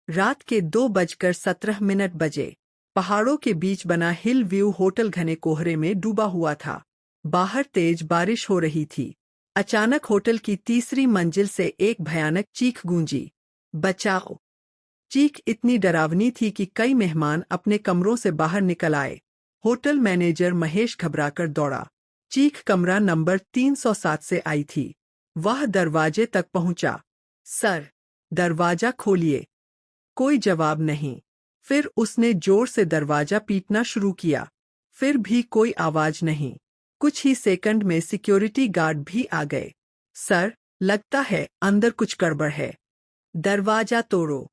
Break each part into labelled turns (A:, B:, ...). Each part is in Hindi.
A: रात के 2:17 बजे पहाड़ों के बीच बना हिल व्यू होटल घने कोहरे में डूबा हुआ था। बाहर तेज बारिश हो रही थी। अचानक होटल की तीसरी मंजिल से एक भयानक चीख गूंजी। बचाओ! चीख इतनी डरावनी थी कि कई मेहमान अपने कमरों से बाहर निकल आए। होटल मैनेजर महेश घबराकर दौड़ा। चीख कमरा नंबर 307 से आई थी। वह दरवाजे तक पहुंचा। सर, दरवाजा खोलिए। कोई जवाब नहीं। फिर उसने जोर से दरवाजा पीटना शुरू किया। फिर भी कोई आवाज नहीं। कुछ ही सेकंड में सिक्योरिटी गार्ड भी आ गए। सर, लगता है अंदर कुछ गड़बड़ है। दरवाजा तोड़ो।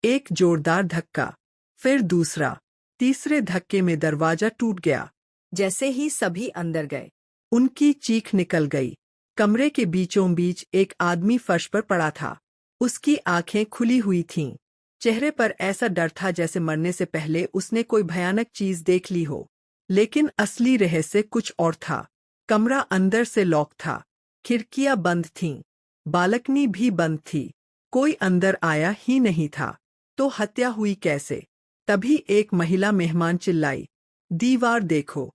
A: एक जोरदार धक्का, फिर दूसरा। तीसरे धक्के में दरवाजा टूट गया। जैसे ही सभी अंदर गए, उनकी चीख निकल गई। कमरे के बीचों बीच एक आदमी फर्श पर पड़ा था। उसकी आंखें खुली हुई थीं। चेहरे पर ऐसा डर था जैसे मरने से पहले उसने कोई भयानक चीज देख ली हो। लेकिन असली रहस्य कुछ और था। कमरा अंदर से लॉक था। खिड़कियां बंद थीं। बालकनी भी बंद थी। कोई अंदर आया ही नहीं था। तो हत्या हुई कैसे? तभी एक महिला मेहमान चिल्लाई, दीवार देखो।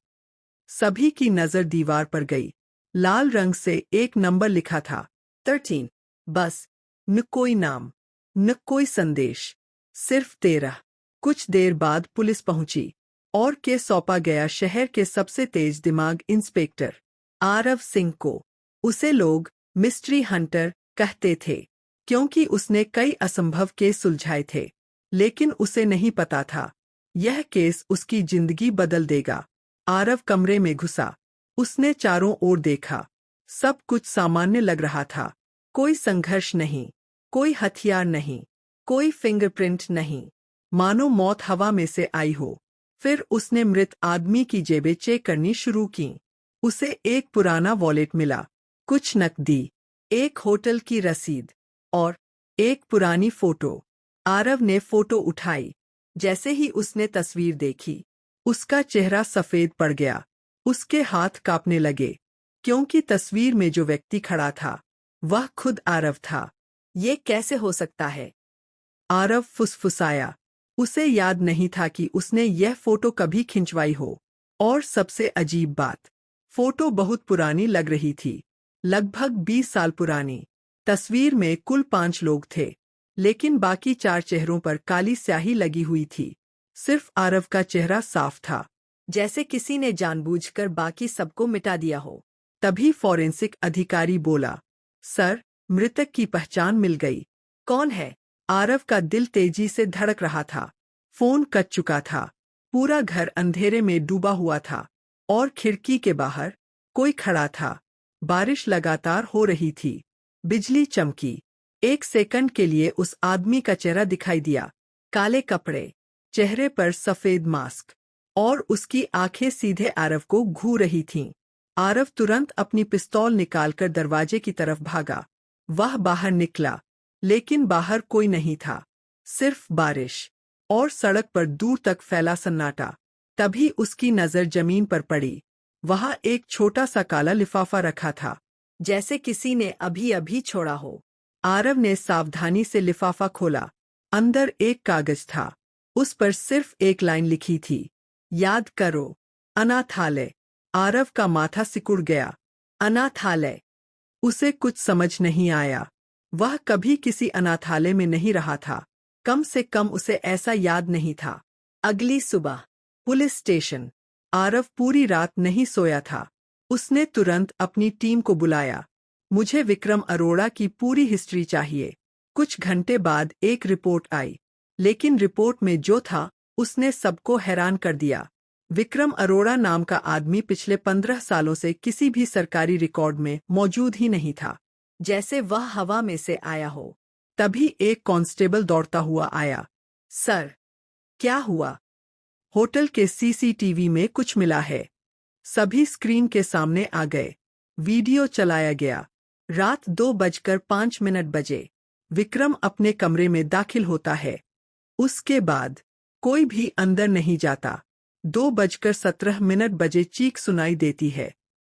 A: सभी की नजर दीवार पर गई। लाल रंग से एक नंबर लिखा था, 13। बस, न कोई नाम, न कोई संदेश, सिर्फ 13। कुछ देर बाद पुलिस पहुंची और केस सौंपा गया शहर के सबसे तेज दिमाग इंस्पेक्टर आरव सिंह को। उसे लोग मिस्ट्री हंटर कहते थे क्योंकि उसने कई असंभव केस सुलझाए थे। लेकिन उसे नहीं पता था यह केस उसकी जिंदगी बदल देगा। आरव कमरे में घुसा। उसने चारों ओर देखा। सब कुछ सामान्य लग रहा था। कोई संघर्ष नहीं, कोई हथियार नहीं, कोई फिंगरप्रिंट नहीं, मानो मौत हवा में से आई हो। फिर उसने मृत आदमी की जेबें चेक करनी शुरू की। उसे एक पुराना वॉलेट मिला, कुछ नकदी, एक होटल की रसीद और एक पुरानी फोटो। आरव ने फोटो उठाई। जैसे ही उसने तस्वीर देखी, उसका चेहरा सफेद पड़ गया। उसके हाथ कांपने लगे क्योंकि तस्वीर में जो व्यक्ति खड़ा था वह खुद आरव था। ये कैसे हो सकता है? आरव फुसफुसाया। उसे याद नहीं था कि उसने यह फोटो कभी खिंचवाई हो। और सबसे अजीब बात, फोटो बहुत पुरानी लग रही थी, लगभग 20 साल पुरानी। तस्वीर में कुल 5 लोग थे, लेकिन बाकी 4 चेहरों पर काली स्याही लगी हुई थी। सिर्फ आरव का चेहरा साफ था, जैसे किसी ने जानबूझकर बाकी सबको मिटा दिया हो। तभी फॉरेंसिक अधिकारी बोला, सर, मृतक की पहचान मिल गई। कौन है? आरव का दिल तेजी से धड़क रहा था। फोन कट चुका था। पूरा घर अंधेरे में डूबा हुआ था और खिड़की के बाहर कोई खड़ा था। बारिश लगातार हो रही थी। बिजली चमकी। एक सेकंड के लिए उस आदमी का चेहरा दिखाई दिया। काले कपड़े, चेहरे पर सफेद मास्क और उसकी आंखें सीधे आरव को घूर रही थीं। आरव तुरंत अपनी पिस्तौल निकालकर दरवाजे की तरफ भागा। वह बाहर निकला, लेकिन बाहर कोई नहीं था, सिर्फ बारिश और सड़क पर दूर तक फैला सन्नाटा। तभी उसकी नजर जमीन पर पड़ी। वहां एक छोटा सा काला लिफाफा रखा था, जैसे किसी ने अभी अभी छोड़ा हो। आरव ने सावधानी से लिफाफा खोला। अंदर एक कागज था। उस पर सिर्फ एक लाइन लिखी थी, याद करो, अनाथालय। आरव का माथा सिकुड़ गया। अनाथालय? उसे कुछ समझ नहीं आया। वह कभी किसी अनाथालय में नहीं रहा था। कम से कम उसे ऐसा याद नहीं था। अगली सुबह पुलिस स्टेशन। आरव पूरी रात नहीं सोया था। उसने तुरंत अपनी टीम को बुलाया। मुझे विक्रम अरोड़ा की पूरी हिस्ट्री चाहिए। कुछ घंटे बाद एक रिपोर्ट आई, लेकिन रिपोर्ट में जो था उसने सबको हैरान कर दिया। विक्रम अरोड़ा नाम का आदमी पिछले 15 सालों से किसी भी सरकारी रिकॉर्ड में मौजूद ही नहीं था, जैसे वह हवा में से आया हो। तभी एक कांस्टेबल दौड़ता हुआ आया। सर, क्या हुआ? होटल के सीसीटीवी में कुछ मिला है। सभी स्क्रीन के सामने आ गए। वीडियो चलाया गया। रात 2:05 बजे विक्रम अपने कमरे में दाखिल होता है। उसके बाद कोई भी अंदर नहीं जाता। 2:17 बजे चीख सुनाई देती है,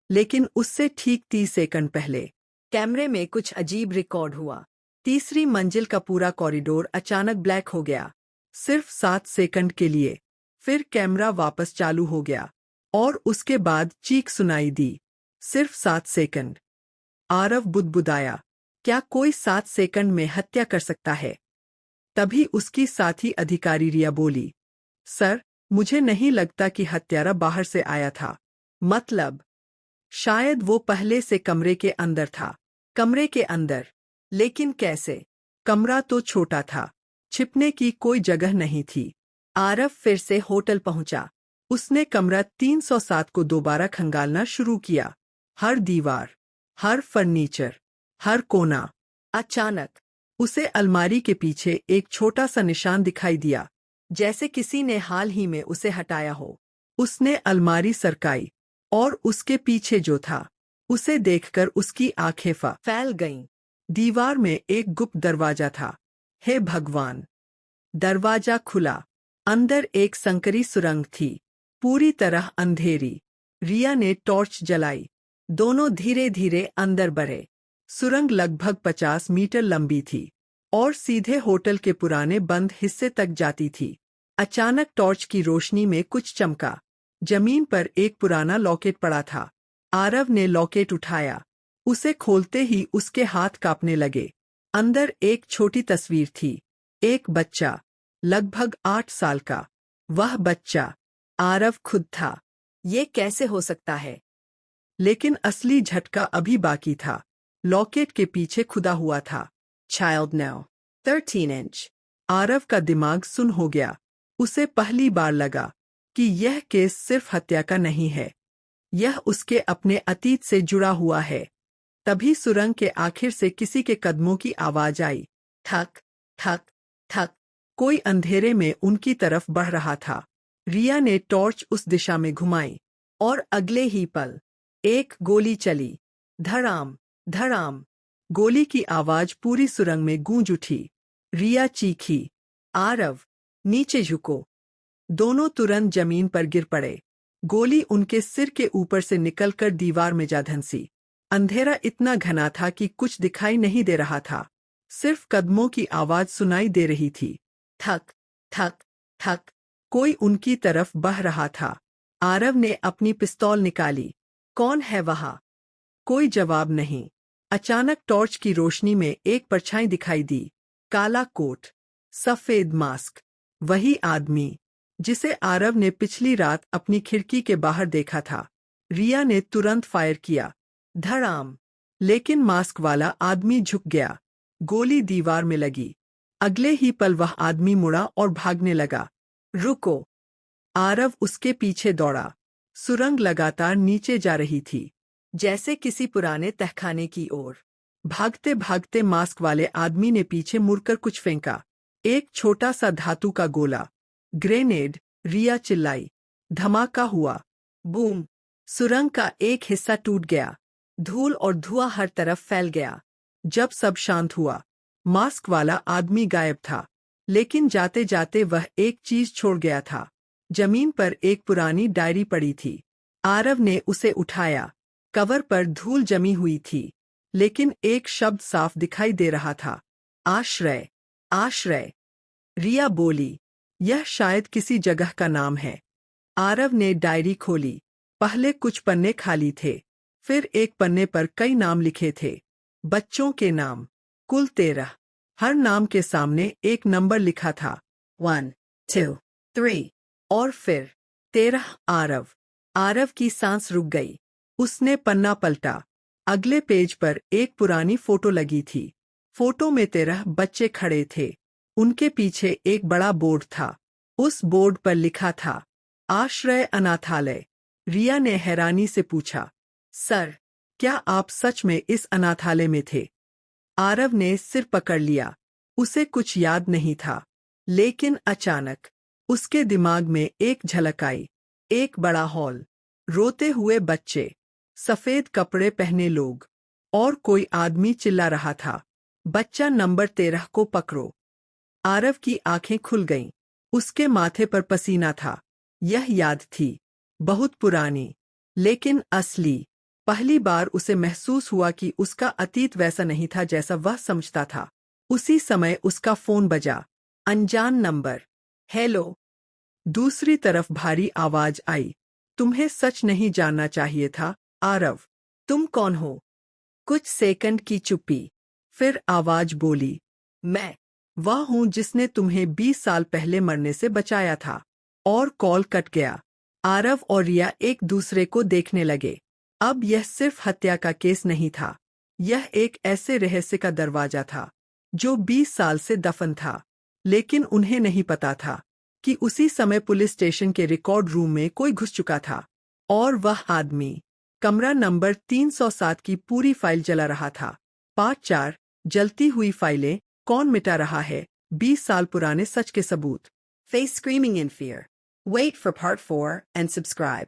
A: लेकिन उससे ठीक 30 सेकंड पहले कैमरे में कुछ अजीब रिकॉर्ड हुआ। तीसरी मंजिल का पूरा कॉरिडोर अचानक ब्लैक हो गया, सिर्फ 7 सेकंड के लिए। फिर कैमरा वापस चालू हो गया और उसके बाद चीख सुनाई दी, सिर्फ 7 सेकंड। आरव बुदबुदाया, क्या कोई 7 सेकंड में हत्या कर सकता है? तभी उसकी साथी अधिकारी रिया बोली, सर, मुझे नहीं लगता कि हत्यारा बाहर से आया था। मतलब, शायद वो पहले से कमरे के अंदर था। कमरे के अंदर? लेकिन कैसे? कमरा तो छोटा था, छिपने की कोई जगह नहीं थी। आरव फिर से होटल पहुंचा। उसने कमरा 307 को दोबारा खंगालना शुरू किया। हर दीवार, हर फर्नीचर, हर कोना। अचानक उसे अलमारी के पीछे एक छोटा सा निशान दिखाई दिया, जैसे किसी ने हाल ही में उसे हटाया हो। उसने अलमारी सरकाई और उसके पीछे जो था, उसे देखकर उसकी आंखें फैल गईं। दीवार में एक गुप्त दरवाजा था। हे भगवान! दरवाजा खुला। अंदर एक संकरी सुरंग थी, पूरी तरह अंधेरी। रिया ने टॉर्च जलाई। दोनों धीरे धीरे अंदर बढ़े। सुरंग लगभग 50 मीटर लंबी थी और सीधे होटल के पुराने बंद हिस्से तक जाती थी। अचानक टॉर्च की रोशनी में कुछ चमका। जमीन पर एक पुराना लॉकेट पड़ा था। आरव ने लॉकेट उठाया। उसे खोलते ही उसके हाथ कांपने लगे। अंदर एक छोटी तस्वीर थी, एक बच्चा, लगभग 8 साल का। वह बच्चा आरव खुद था। ये कैसे हो सकता है? लेकिन असली झटका अभी बाकी था। लॉकेट के पीछे खुदा हुआ था, चाइल्ड नाउ 13 इंच। आरव का दिमाग सुन्न हो गया। उसे पहली बार लगा कि यह केस सिर्फ हत्या का नहीं है, यह उसके अपने अतीत से जुड़ा हुआ है। तभी सुरंग के आखिर से किसी के कदमों की आवाज आई। ठक ठक ठक। कोई अंधेरे में उनकी तरफ बढ़ रहा था। रिया ने टॉर्च उस दिशा में घुमाई और अगले ही पल एक गोली चली। धड़ाम धड़ाम। गोली की आवाज पूरी सुरंग में गूंज उठी। रिया चीखी, आरव, नीचे झुको। दोनों तुरंत जमीन पर गिर पड़े। गोली उनके सिर के ऊपर से निकलकर दीवार में जा धंसी। अंधेरा इतना घना था कि कुछ दिखाई नहीं दे रहा था, सिर्फ कदमों की आवाज सुनाई दे रही थी। ठक ठक ठक। कोई उनकी तरफ बह रहा था। आरव ने अपनी पिस्तौल निकाली। कौन है वहां? कोई जवाब नहीं। अचानक टॉर्च की रोशनी में एक परछाई दिखाई दी। काला कोट, सफेद मास्क। वही आदमी जिसे आरव ने पिछली रात अपनी खिड़की के बाहर देखा था। रिया ने तुरंत फायर किया। धड़ाम। लेकिन मास्क वाला आदमी झुक गया। गोली दीवार में लगी। अगले ही पल वह आदमी मुड़ा और भागने लगा। रुको! आरव उसके पीछे दौड़ा। सुरंग लगातार नीचे जा रही थी, जैसे किसी पुराने तहखाने की ओर। भागते भागते मास्क वाले आदमी ने पीछे मुड़कर कुछ फेंका। एक छोटा सा धातु का गोला। ग्रेनेड! रिया चिल्लाई। धमाका हुआ। बूम! सुरंग का एक हिस्सा टूट गया। धूल और धुआं हर तरफ फैल गया। जब सब शांत हुआ, मास्क वाला आदमी गायब था, लेकिन जाते जाते वह एक चीज छोड़ गया था। जमीन पर एक पुरानी डायरी पड़ी थी। आरव ने उसे उठाया। कवर पर धूल जमी हुई थी, लेकिन एक शब्द साफ दिखाई दे रहा था। आश्रय, आश्रय। रिया बोली, यह शायद किसी जगह का नाम है। आरव ने डायरी खोली। पहले कुछ पन्ने खाली थे, फिर एक पन्ने पर कई नाम लिखे थे। बच्चों के नाम, कुल 13। हर नाम के सामने एक नंबर लिखा था, 1, 2, 3 और फिर 13। आरव। आरव की सांस रुक गई। उसने पन्ना पलटा। अगले पेज पर एक पुरानी फोटो लगी थी। फोटो में 13 बच्चे खड़े थे। उनके पीछे एक बड़ा बोर्ड था। उस बोर्ड पर लिखा था, आश्रय अनाथालय। रिया ने हैरानी से पूछा, सर, क्या आप सच में इस अनाथालय में थे? आरव ने सिर पकड़ लिया। उसे कुछ याद नहीं था, लेकिन अचानक उसके दिमाग में एक झलक आई। एक बड़ा हॉल, रोते हुए बच्चे, सफेद कपड़े पहने लोग, और कोई आदमी चिल्ला रहा था, बच्चा नंबर 13 को पकड़ो। आरव की आंखें खुल गईं। उसके माथे पर पसीना था। यह याद थी, बहुत पुरानी, लेकिन असली। पहली बार उसे महसूस हुआ कि उसका अतीत वैसा नहीं था जैसा वह समझता था। उसी समय उसका फोन बजा। अनजान नंबर। हेलो। दूसरी तरफ भारी आवाज आई। तुम्हें सच नहीं जानना चाहिए था, आरव। तुम कौन हो? कुछ सेकंड की चुप्पी। फिर आवाज बोली, मैं वह हूं जिसने तुम्हें 20 साल पहले मरने से बचाया था। और कॉल कट गया। आरव और रिया एक दूसरे को देखने लगे। अब यह सिर्फ हत्या का केस नहीं था। यह एक ऐसे रहस्य का दरवाजा था जो 20 साल से दफन था। लेकिन उन्हें नहीं पता था कि उसी समय पुलिस स्टेशन के रिकॉर्ड रूम में कोई घुस चुका था। और वह आदमी कमरा नंबर 307 की पूरी फाइल जला रहा था। पार्ट 4, जलती हुई फाइलें, कौन मिटा रहा है 20 साल पुराने सच के सबूत। Face screaming in fear. Wait for part 4 and subscribe.